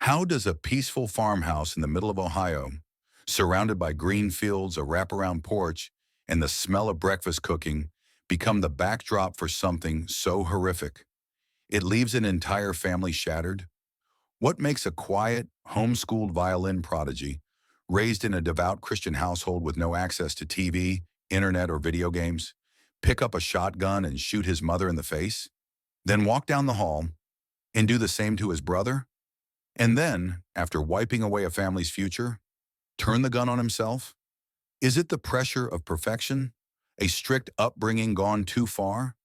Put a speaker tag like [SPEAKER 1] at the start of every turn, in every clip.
[SPEAKER 1] How does a peaceful farmhouse in the middle of Ohio, surrounded by green fields, a wraparound porch, and the smell of breakfast cooking, become the backdrop for something so horrific? It leaves an entire family shattered. What makes a quiet, homeschooled violin prodigy, raised in a devout Christian household with no access to TV, internet, or video games, pick up a shotgun and shoot his mother in the face, then walk down the hall and do the same to his brother? And then, after wiping away a family's future, turn the gun on himself? Is it the pressure of perfection? A strict upbringing gone too far?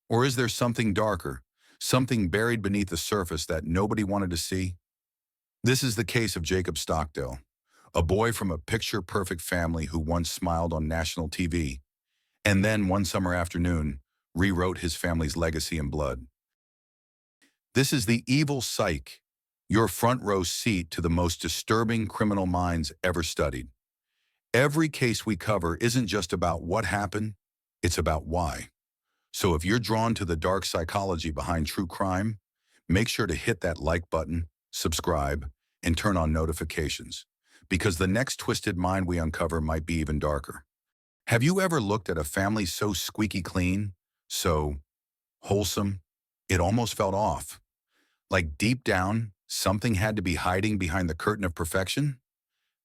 [SPEAKER 1] Or is there something darker, something buried beneath the surface that nobody wanted to see? This is the case of Jacob Stockdale, a boy from a picture-perfect family who once smiled on national TV, and then one summer afternoon rewrote his family's legacy in blood. This is the evil psyche, your front row seat to the most disturbing criminal minds ever studied. Every case we cover isn't just about what happened, it's about why. So if you're drawn to the dark psychology behind true crime, make sure to hit that like button, subscribe, and turn on notifications, because the next twisted mind we uncover might be even darker. Have you ever looked at a family so squeaky clean, so wholesome, it almost felt off? Like deep down, something had to be hiding behind the curtain of perfection?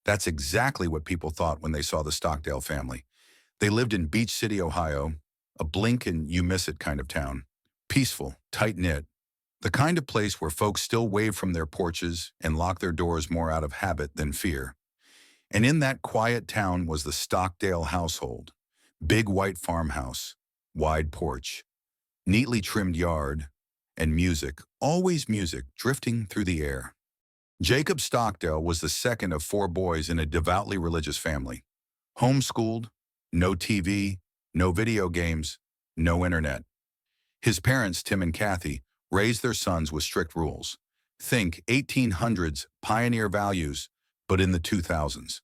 [SPEAKER 1] That's exactly what people thought when they saw the Stockdale family. They lived in Beach City, Ohio, a blink and you miss it kind of town. Peaceful, tight-knit, the kind of place where folks still wave from their porches and lock their doors more out of habit than fear. And in that quiet town was the Stockdale household. Big white farmhouse, wide porch, neatly trimmed yard, and music, always music, drifting through the air. Jacob Stockdale was the second of four boys in a devoutly religious family. Homeschooled, no TV, no video games, no internet. His parents, Tim and Kathy, raised their sons with strict rules. Think 1800s pioneer values, but in the 2000s.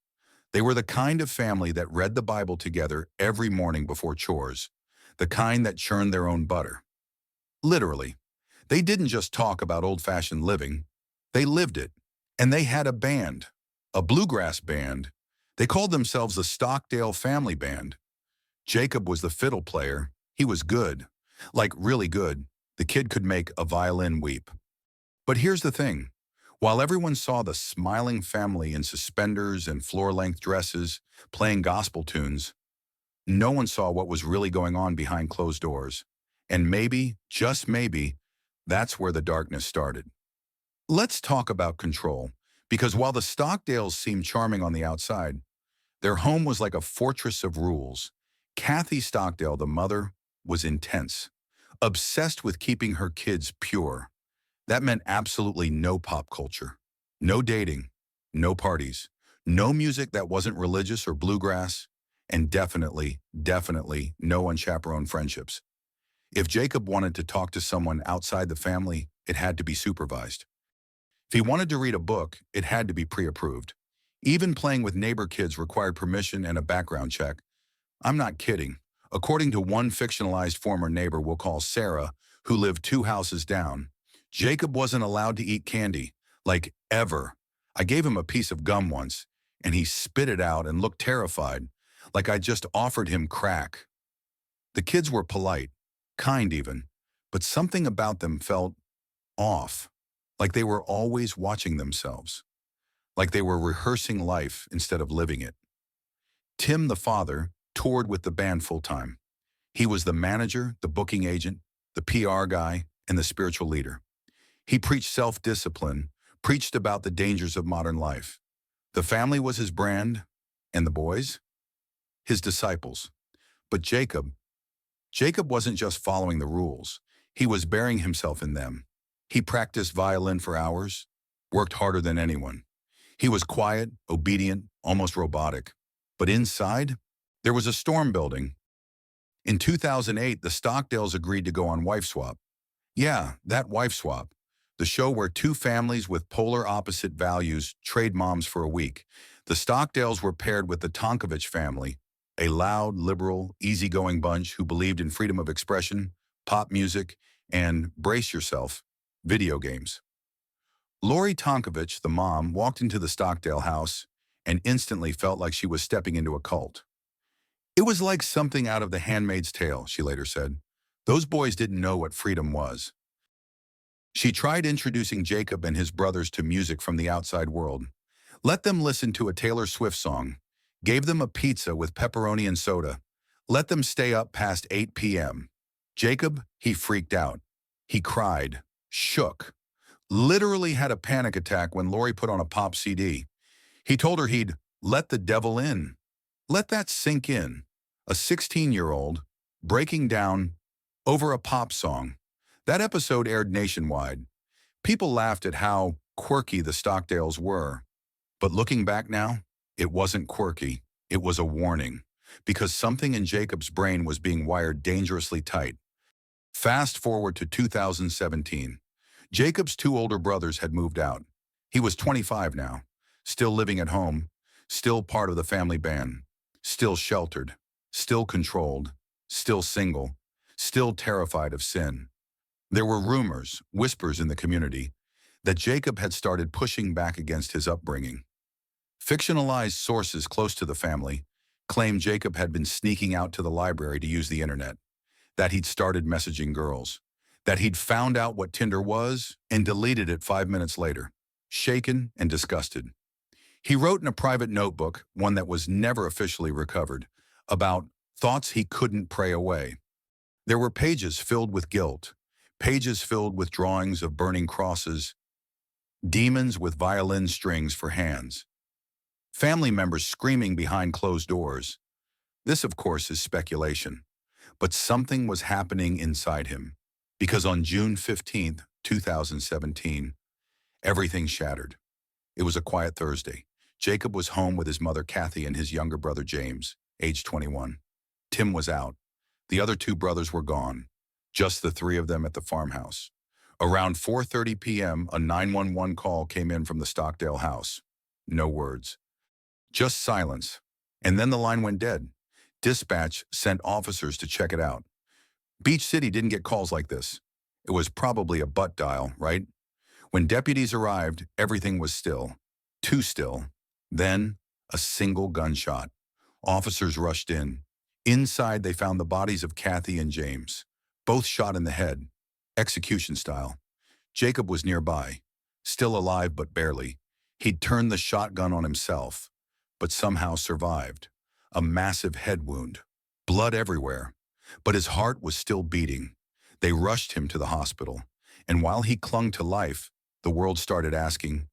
[SPEAKER 1] They were the kind of family that read the Bible together every morning before chores, the kind that churned their own butter. Literally. They didn't just talk about old-fashioned living, they lived it. And they had a band, a bluegrass band. They called themselves the Stockdale Family Band. Jacob was the fiddle player. He was good, like really good. The kid could make a violin weep. But here's the thing. While everyone saw the smiling family in suspenders and floor-length dresses, playing gospel tunes, no one saw what was really going on behind closed doors. And maybe, just maybe, that's where the darkness started. Let's talk about control, because while the Stockdales seemed charming on the outside, their home was like a fortress of rules. Kathy Stockdale, the mother, was intense, obsessed with keeping her kids pure. That meant absolutely no pop culture, no dating, no parties, no music that wasn't religious or bluegrass, and definitely no unchaperoned friendships. If Jacob wanted to talk to someone outside the family, it had to be supervised. If he wanted to read a book, it had to be pre-approved. Even playing with neighbor kids required permission and a background check. I'm not kidding. According to one fictionalized former neighbor we'll call Sarah, who lived 2 houses down, Jacob wasn't allowed to eat candy, like ever. I gave him a piece of gum once, and he spit it out and looked terrified, like I just offered him crack. The kids were polite, kind even, but something about them felt off, like they were always watching themselves, like they were rehearsing life instead of living it. Tim, the father, toured with the band full-time. He was the manager, the booking agent, the PR guy, and the spiritual leader. He preached self-discipline, preached about the dangers of modern life. The family was his brand, and the boys? His disciples. But Jacob wasn't just following the rules. He was burying himself in them. He practiced violin for hours, worked harder than anyone. He was quiet, obedient, almost robotic. But inside, there was a storm building. In 2008, the Stockdales agreed to go on Wife Swap. Yeah, that Wife Swap. The show where two families with polar opposite values trade moms for a week. The Stockdales were paired with the Tonkovich family, a loud, liberal, easygoing bunch who believed in freedom of expression, pop music, and, brace yourself, video games. Lori Tonkovich, the mom, walked into the Stockdale house and instantly felt like she was stepping into a cult. It was like something out of The Handmaid's Tale, she later said. Those boys didn't know what freedom was. She tried introducing Jacob and his brothers to music from the outside world. Let them listen to a Taylor Swift song. Gave them a pizza with pepperoni and soda. Let them stay up past 8 p.m. Jacob, he freaked out. He cried, shook, literally had a panic attack when Lori put on a pop CD. He told her he'd let the devil in. Let that sink in. A 16-year-old breaking down over a pop song. That episode aired nationwide. People laughed at how quirky the Stockdales were. But looking back now, it wasn't quirky. It was a warning. Because something in Jacob's brain was being wired dangerously tight. Fast forward to 2017. Jacob's two older brothers had moved out. He was 25 now, still living at home, still part of the family band, still sheltered, still controlled, still single, still terrified of sin. There were rumors, whispers in the community, that Jacob had started pushing back against his upbringing. Fictionalized sources close to the family claimed Jacob had been sneaking out to the library to use the internet, that he'd started messaging girls, that he'd found out what Tinder was and deleted it 5 minutes later, shaken and disgusted. He wrote in a private notebook, one that was never officially recovered, about thoughts he couldn't pray away. There were pages filled with guilt, pages filled with drawings of burning crosses, demons with violin strings for hands, family members screaming behind closed doors. This, of course, is speculation, but something was happening inside him, because on June 15th, 2017, everything shattered. It was a quiet Thursday. Jacob was home with his mother, Kathy, and his younger brother, James, age 21. Tim was out. The other two brothers were gone. Just the three of them at the farmhouse. Around 4:30 p.m., a 911 call came in from the Stockdale house. No words. Just silence. And then the line went dead. Dispatch sent officers to check it out. Beach City didn't get calls like this. It was probably a butt dial, right? When deputies arrived, everything was still. Too still. Then, a single gunshot. Officers rushed in. Inside, they found the bodies of Kathy and James, both shot in the head, execution style. Jacob was nearby, still alive but barely. He'd turned the shotgun on himself, but somehow survived. A massive head wound, blood everywhere. But his heart was still beating. They rushed him to the hospital, and while he clung to life, the world started asking,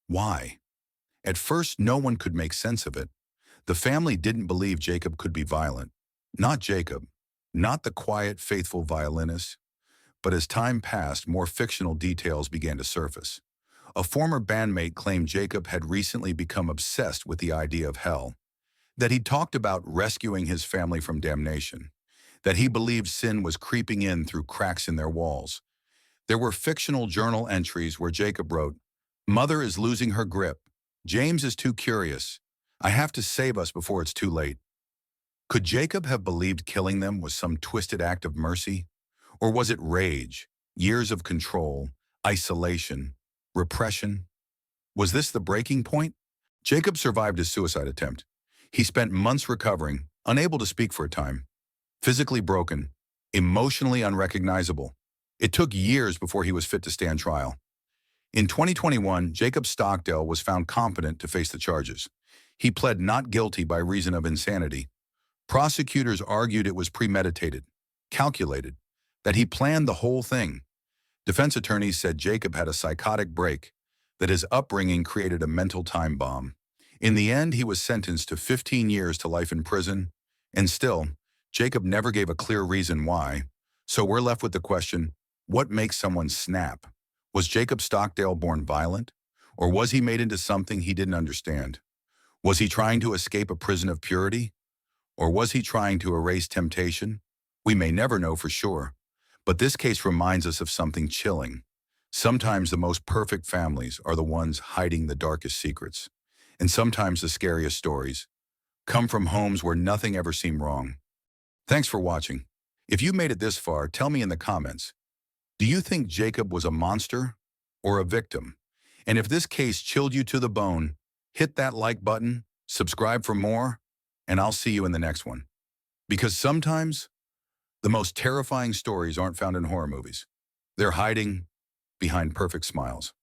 [SPEAKER 1] why? At first, no one could make sense of it. The family didn't believe Jacob could be violent. Not Jacob, not the quiet, faithful violinist. But as time passed, more fictional details began to surface. A former bandmate claimed Jacob had recently become obsessed with the idea of hell, that he'd talked about rescuing his family from damnation, that he believed sin was creeping in through cracks in their walls. There were fictional journal entries where Jacob wrote, "Mother is losing her grip. James is too curious. I have to save us before it's too late." Could Jacob have believed killing them was some twisted act of mercy? Or was it rage, years of control, isolation, repression? Was this the breaking point? Jacob survived his suicide attempt. He spent months recovering, unable to speak for a time, physically broken, emotionally unrecognizable. It took years before he was fit to stand trial. In 2021, Jacob Stockdale was found competent to face the charges. He pled not guilty by reason of insanity. Prosecutors argued it was premeditated, calculated, that he planned the whole thing. Defense attorneys said Jacob had a psychotic break, that his upbringing created a mental time bomb. In the end, he was sentenced to 15 years to life in prison, and still, Jacob never gave a clear reason why. So we're left with the question, what makes someone snap? Was Jacob Stockdale born violent? Or was he made into something he didn't understand? Was he trying to escape a prison of purity? Or was he trying to erase temptation? We may never know for sure. But this case reminds us of something chilling. Sometimes the most perfect families are the ones hiding the darkest secrets. And sometimes the scariest stories come from homes where nothing ever seemed wrong. Thanks for watching. If you made it this far, tell me in the comments, do you think Jacob was a monster or a victim? And if this case chilled you to the bone, hit that like button, subscribe for more, and I'll see you in the next one. Because sometimes the most terrifying stories aren't found in horror movies. They're hiding behind perfect smiles.